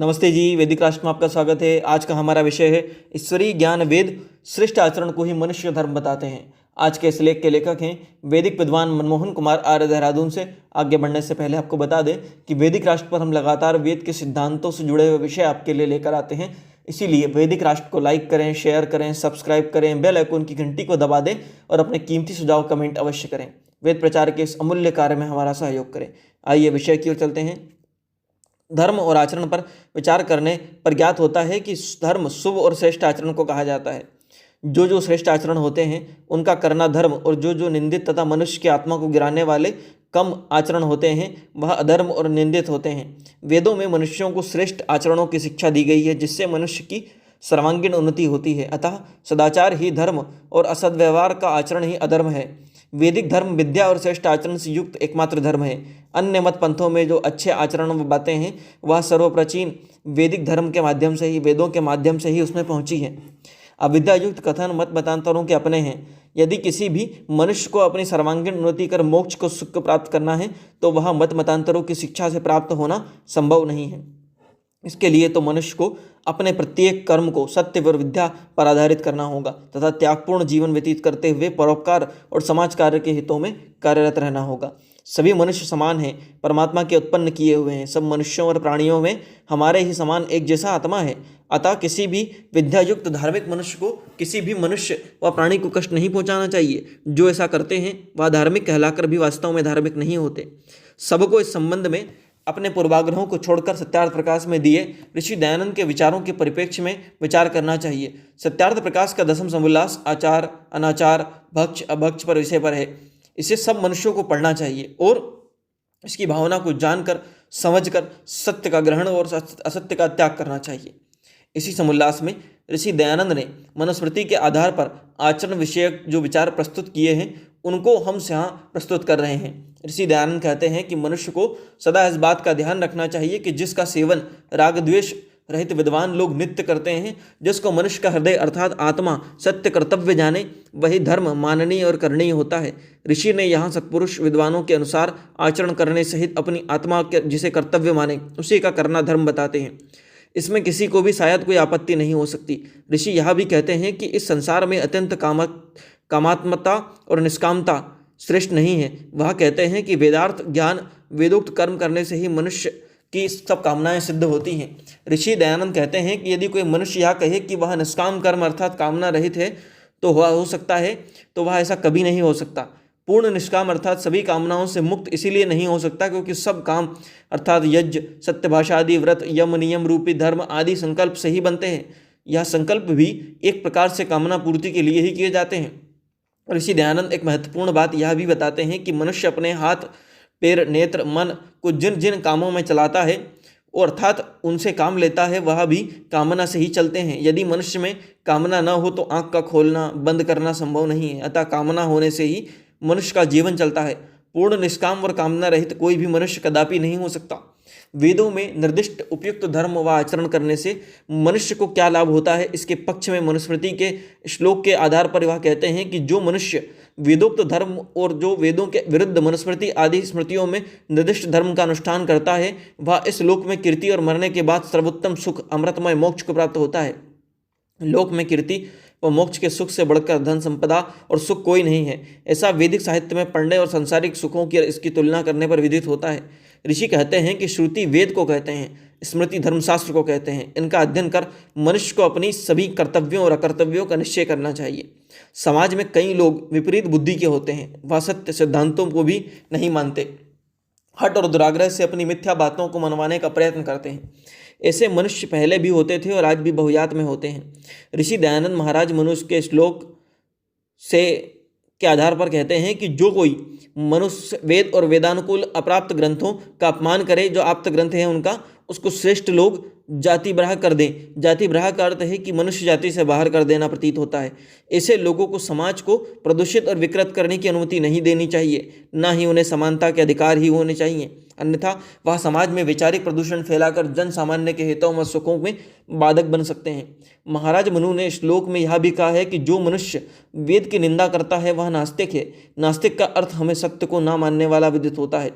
नमस्ते जी, वैदिक राष्ट्र में आपका स्वागत है। आज का हमारा विषय है ईश्वरीय ज्ञान वेद श्रेष्ठ आचरण को ही मनुष्य धर्म बताते हैं। आज के इस लेख के लेखक हैं वैदिक विद्वान मनमोहन कुमार आर्य, देहरादून से। आगे बढ़ने से पहले आपको बता दें कि वैदिक राष्ट्र पर हम लगातार वेद के सिद्धांतों से जुड़े हुए विषय आपके लिए लेकर आते हैं। इसीलिए वैदिक राष्ट्र को लाइक करें, शेयर करें, सब्सक्राइब करें, बेल आइकन की घंटी को दबा दें और अपने कीमती सुझाव कमेंट अवश्य करें। वेद प्रचार के इस अमूल्य कार्य में हमारा सहयोग करें। आइए विषय की ओर चलते हैं। धर्म और आचरण पर विचार करने पर ज्ञात होता है कि धर्म शुभ और श्रेष्ठ आचरण को कहा जाता है। जो श्रेष्ठ आचरण होते हैं उनका करना धर्म, और जो निंदित तथा मनुष्य की आत्मा को गिराने वाले कम आचरण होते हैं वह अधर्म और निंदित होते हैं। वेदों में मनुष्यों को श्रेष्ठ आचरणों की शिक्षा दी गई है, जिससे मनुष्य की सर्वांगीण उन्नति होती है। अतः सदाचार ही धर्म और असद्व्यवहार का आचरण ही अधर्म है। वैदिक धर्म विद्या और श्रेष्ठ आचरण से युक्त एकमात्र धर्म है। अन्य मत पंथों में जो अच्छे आचरण बातें हैं वह सर्वप्राचीन वैदिक धर्म के माध्यम से ही, वेदों के माध्यम से ही उसमें पहुंची है। अविद्यायुक्त कथन मत मतांतरों के अपने हैं। यदि किसी भी मनुष्य को अपनी सर्वांगीण उन्नति कर मोक्ष को सुख प्राप्त करना है तो वह मत मतांतरों की शिक्षा से प्राप्त होना संभव नहीं है। इसके लिए तो मनुष्य को अपने प्रत्येक कर्म को सत्य और विद्या पर आधारित करना होगा तथा त्यागपूर्ण जीवन व्यतीत करते हुए परोपकार और समाज कार्य के हितों में कार्यरत रहना होगा। सभी मनुष्य समान हैं, परमात्मा के उत्पन्न किए हुए हैं। सब मनुष्यों और प्राणियों में हमारे ही समान एक जैसा आत्मा है। अतः किसी भी विद्यायुक्त धार्मिक मनुष्य को किसी भी मनुष्य व प्राणी को कष्ट नहीं पहुंचाना चाहिए। जो ऐसा करते हैं वह धार्मिक कहलाकर भी वास्तव में धार्मिक नहीं होते। सबको इस संबंध में अपने पूर्वाग्रहों को छोड़कर सत्यार्थ प्रकाश में दिए ऋषि दयानंद के विचारों के परिप्रेक्ष्य में विचार करना चाहिए। सत्यार्थ प्रकाश का 10वां समोल्लास आचार, अनाचार, भक्ष, अभक्ष पर विषय पर है। इसे सब मनुष्यों को पढ़ना चाहिए और इसकी भावना को जानकर समझकर सत्य का ग्रहण और असत्य का त्याग करना चाहिए। इसी समोल्लास में ऋषि दयानंद ने मनुस्मृति के आधार पर आचरण विषयक जो विचार प्रस्तुत किए हैं उनको हम यहाँ प्रस्तुत कर रहे हैं। ऋषि दयानंद कहते हैं कि मनुष्य को सदा इस बात का ध्यान रखना चाहिए कि जिसका सेवन राग द्वेष रहित विद्वान लोग नित्य करते हैं, जिसको मनुष्य का हृदय अर्थात आत्मा सत्य कर्तव्य जाने, वही धर्म माननीय और करणीय होता है। ऋषि ने यहाँ सत्पुरुष विद्वानों के अनुसार आचरण करने सहित अपनी आत्मा के जिसे कर्तव्य माने उसी का करना धर्म बताते हैं। इसमें किसी को भी शायद कोई आपत्ति नहीं हो सकती। ऋषि यह भी कहते हैं कि इस संसार में अत्यंत कामात्मता और निष्कामता श्रेष्ठ नहीं है। वह कहते हैं कि वेदार्थ ज्ञान वेदोक्त कर्म करने से ही मनुष्य की सब कामनाएं सिद्ध होती हैं। ऋषि दयानंद कहते हैं कि यदि कोई मनुष्य यह कहे कि वह निष्काम कर्म अर्थात कामना रहित है तो वह हो सकता है, तो वह ऐसा कभी नहीं हो सकता। पूर्ण निष्काम अर्थात सभी कामनाओं से मुक्त इसीलिए नहीं हो सकता क्योंकि सब काम अर्थात यज्ञ, सत्यभाषा आदि, व्रत, यम, नियम रूपी धर्म आदि संकल्प से ही बनते हैं। यह संकल्प भी एक प्रकार से कामना पूर्ति के लिए ही किए जाते हैं। ऋषि दयानंद एक महत्वपूर्ण बात यह भी बताते हैं कि मनुष्य अपने हाथ, पैर, नेत्र, मन को जिन जिन कामों में चलाता है और अर्थात उनसे काम लेता है वह भी कामना से ही चलते हैं। यदि मनुष्य में कामना न हो तो आँख का खोलना बंद करना संभव नहीं है। अतः कामना होने से ही मनुष्य का जीवन चलता है। पूर्ण निष्काम और कामना रहित कोई भी मनुष्य कदापि नहीं हो सकता। वेदों में निर्दिष्ट उपयुक्त धर्म व आचरण करने से मनुष्य को क्या लाभ होता है, इसके पक्ष में मनुस्मृति के श्लोक के आधार पर वह कहते हैं कि जो मनुष्य वेदोक्त धर्म और जो वेदों के विरुद्ध मनुस्मृति आदि स्मृतियों में निर्दिष्ट धर्म का अनुष्ठान करता है वह इस लोक में कीर्ति और मरने के बाद सर्वोत्तम सुख अमृतमय मोक्ष को प्राप्त होता है। लोक में कीर्ति व मोक्ष के सुख से बढ़कर धन संपदा और सुख कोई नहीं है, ऐसा वैदिक साहित्य में पढ़ने और सांसारिक सुखों की इसकी तुलना करने पर विदित होता है। ऋषि कहते हैं कि श्रुति वेद को कहते हैं, स्मृति धर्मशास्त्र को कहते हैं। इनका अध्ययन कर मनुष्य को अपनी सभी कर्तव्यों और अकर्तव्यों का निश्चय करना चाहिए। समाज में कई लोग विपरीत बुद्धि के होते हैं, वह सत्य सिद्धांतों को भी नहीं मानते, हठ और दुराग्रह से अपनी मिथ्या बातों को मनवाने का प्रयत्न करते हैं। ऐसे मनुष्य पहले भी होते थे और आज भी बहुयात में होते हैं। ऋषि दयानंद महाराज मनुष्य के श्लोक से के आधार पर कहते हैं कि जो कोई मनुष्य वेद और वेदानुकूल अप्राप्त ग्रंथों का अपमान करे, जो आप्त ग्रंथ हैं उनका, उसको श्रेष्ठ लोग जाति ब्राह कर दें। जाति ब्राह का अर्थ है कि मनुष्य जाति से बाहर कर देना प्रतीत होता है। ऐसे लोगों को समाज को प्रदूषित और विकृत करने की अनुमति नहीं देनी चाहिए, न ही उन्हें समानता के अधिकार ही होने चाहिए, अन्यथा वह समाज में वैचारिक प्रदूषण फैलाकर जन सामान्य के हितों व सुखों में बाधक बन सकते हैं। महाराज मनु ने श्लोक में यह भी कहा है कि जो मनुष्य वेद की निंदा करता है वह नास्तिक है। नास्तिक का अर्थ हमें सत्य को ना मानने वाला विदित होता है।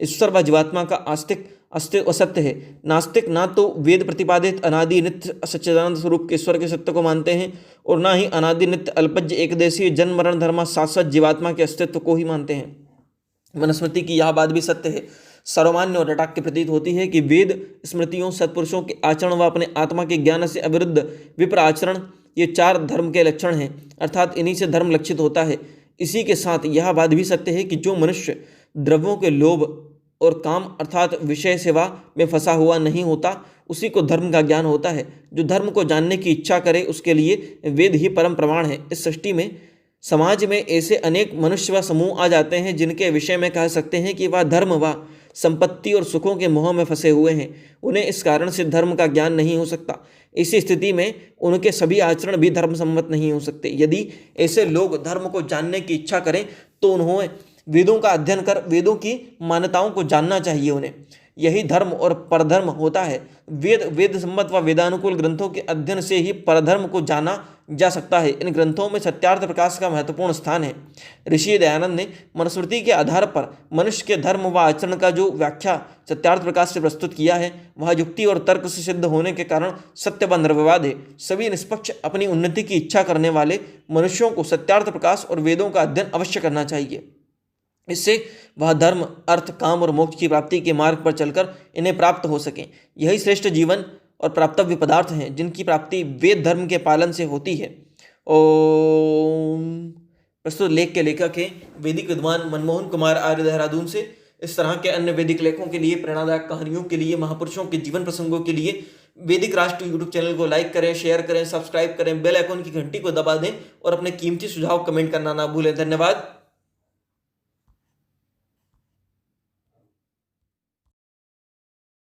ईश्वर व जीवात्मा का आस्तिक अस्तित्व असत्य है। नास्तिक ना तो वेद प्रतिपादित अनादि नित्य सच्चिदानंद स्वरूप के ईश्वर के सत्य को मानते हैं और ना ही अनादि नित्य अल्पज्य एकदेशीय जन्म मरण धर्म शाश्वत जीवात्मा के अस्तित्व को ही मानते हैं। मनुस्मृति की यह बात भी सत्य है, सर्वमान्य और रटाक्य प्रतीत होती है कि वेद स्मृतियों सत्पुरुषों के आचरण व अपने आत्मा के ज्ञान से अविरुद्ध विप्र आचरण ये 4 धर्म के लक्षण हैं, अर्थात इन्हीं से धर्म लक्षित होता है। इसी के साथ यह बात भी सत्य है कि जो मनुष्य द्रव्यों के लोभ और काम अर्थात विषय सेवा में फंसा हुआ नहीं होता उसी को धर्म का ज्ञान होता है। जो धर्म को जानने की इच्छा करे उसके लिए वेद ही परम प्रमाण है। इस सृष्टि में समाज में ऐसे अनेक मनुष्य व समूह आ जाते हैं जिनके विषय में कह सकते हैं कि वह धर्म व संपत्ति और सुखों के मोह में फंसे हुए हैं। उन्हें इस कारण से धर्म का ज्ञान नहीं हो सकता। इसी स्थिति में उनके सभी आचरण भी धर्म सम्मत नहीं हो सकते। यदि ऐसे लोग धर्म को जानने की इच्छा करें तो उन्हें वेदों का अध्ययन कर वेदों की मान्यताओं को जानना चाहिए। उन्हें यही धर्म और परधर्म होता है। वेद सम्मत व वेदानुकूल ग्रंथों के अध्ययन से ही परधर्म को जाना जा सकता है। इन ग्रंथों में सत्यार्थ प्रकाश का महत्वपूर्ण स्थान है। ऋषि दयानंद ने मनुस्मृति के आधार पर मनुष्य के धर्म व आचरण का जो व्याख्या सत्यार्थ प्रकाश से प्रस्तुत किया है वह युक्ति और तर्क से सिद्ध होने के कारण सत्य व निर्विवाद है। सभी निष्पक्ष अपनी उन्नति की इच्छा करने वाले मनुष्यों को सत्यार्थ प्रकाश और वेदों का अध्ययन अवश्य करना चाहिए। इससे वह धर्म अर्थ काम और मोक्ष की प्राप्ति के मार्ग पर चलकर इन्हें प्राप्त हो सके। यही श्रेष्ठ जीवन और प्राप्तव्य पदार्थ हैं जिनकी प्राप्ति वेद धर्म के पालन से होती है। ओम। प्रस्तुत लेख के लेखक हैं वैदिक विद्वान मनमोहन कुमार आर्य, देहरादून से। इस तरह के अन्य वैदिक लेखों के लिए, प्रेरणादायक कहानियों के लिए, महापुरुषों के जीवन प्रसंगों के लिए वैदिक राष्ट्र यूट्यूब चैनल को लाइक करें, शेयर करें, सब्सक्राइब करें, बेल आइकॉन की घंटी को दबा दें और अपने कीमती सुझाव कमेंट करना ना भूलें। धन्यवाद।